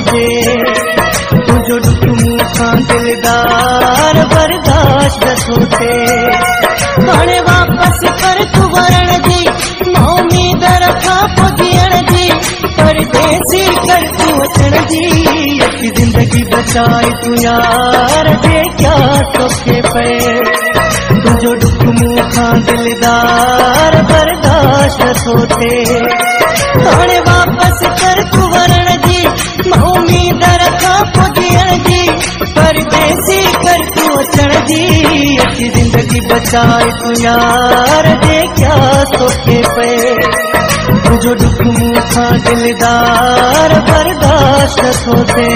सोचे तुझो दुख मूंखां दिलदार बर्दाश्त न सोचे हाणे वापस कर तू वरण जी मां उम्मीद रखां पोइ जीअण जी परदेसी कर तू अचण जी अची जिंदगी बचाए तू यार जे क्या तोखे पए तुझो दुख मूंखां दिलदार बर्दाश्त न सोचे हाणे वापस कर तू वरण जी मां उम्मीद रखां पोइ जीअण जी परदेसी कर तू अचण जी अची जिंदगी बचाए तू यार जे क्या तोखे पए तुझो दुख मूंखां दिलदार बर्दाश्त न सोचे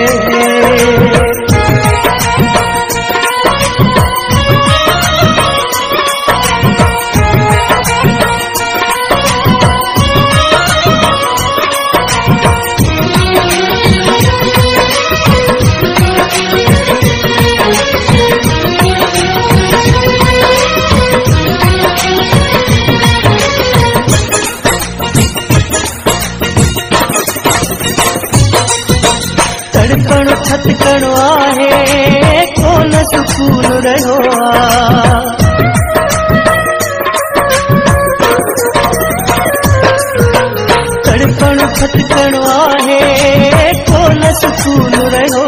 तड़पणो थतकणो आहे कोन सुकून रहियो तड़पणो थतकणो आहे कोन सुकून रहियो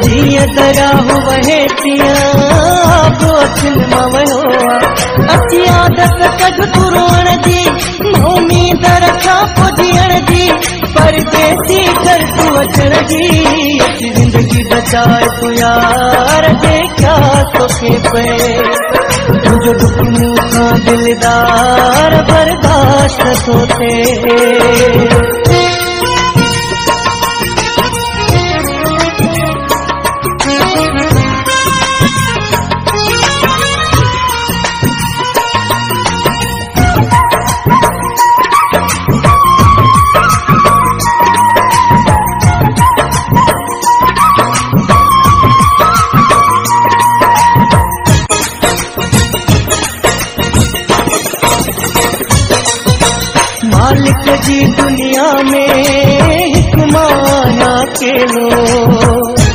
जीअं दरियाहु वहे तीअं आबो अखियुनि मां वहियो अची आदत कढ तू रोअण जी मां उम्मीद रखां पोइ जीअण जी परदेसी कर तू अचण जी अची जिंदगी बचाए तू यार जे क्या तोखे पए तुझो दुख मूंखां दिलदार बर्दाश्त न सोचे मालिक जी दुनिया में हिक माया अकेलो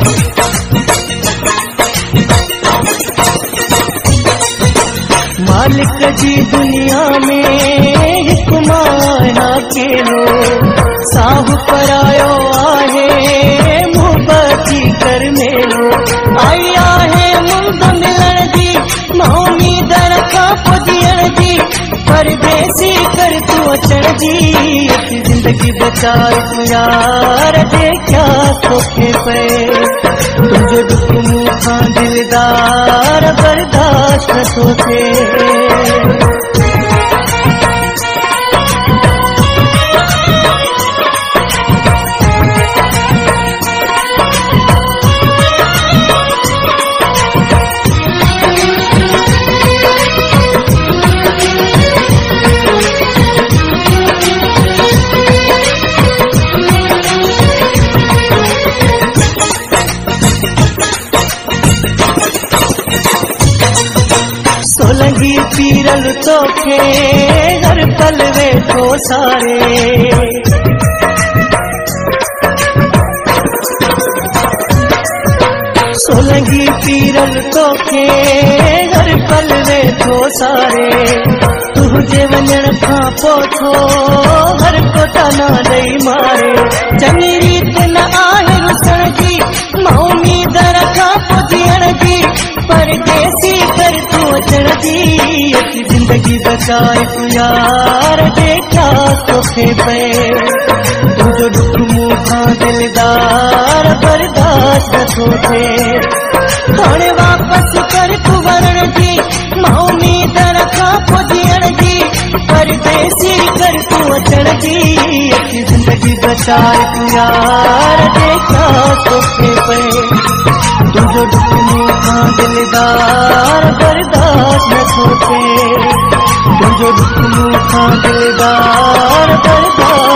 मालिक जी दुनिया में हिक माया अकेलो साहु परायो आहे मोहब्बती कर मेलो आई आहे मुंद मिलण जी मां उम्मीद रखां पोइ जीअण जी परदेसी कर तू अचण जी अची जिंदगी बचाए तू यार जे क्या तोखे पए तुझो दुख मूंखां दिलदार बर्दाश्त न सोचे सोलंगी पीरल तोखे हर पल वेठो सारे सोलंगी पीरल तोखे हर पल वेठो सारे तुझे वञण खां पोइ थो हर को ताना ॾेई मारे चङी रीत न आहे रुसण जी मां उम्मीद रखां पोइ जीअण जी परदेसी कर तू अचण जी अची जिंदगी बचाए तू यार जे क्या तोखे पए तुझो दुख मूंखां दिलदार बर्दाश्त न सोचे हाणे वापस कर तू वरण जी मां उम्मीद रखां पोइ जीअण जी परदेसी कर तू अचण जी अची जिंदगी बचाए तू यार जे क्या तोखे पए तुझो दुख मूंखां दिलदार बर्दाश्त न सोचे तुझो दुख मूंखां दिलदार बर्दाश्त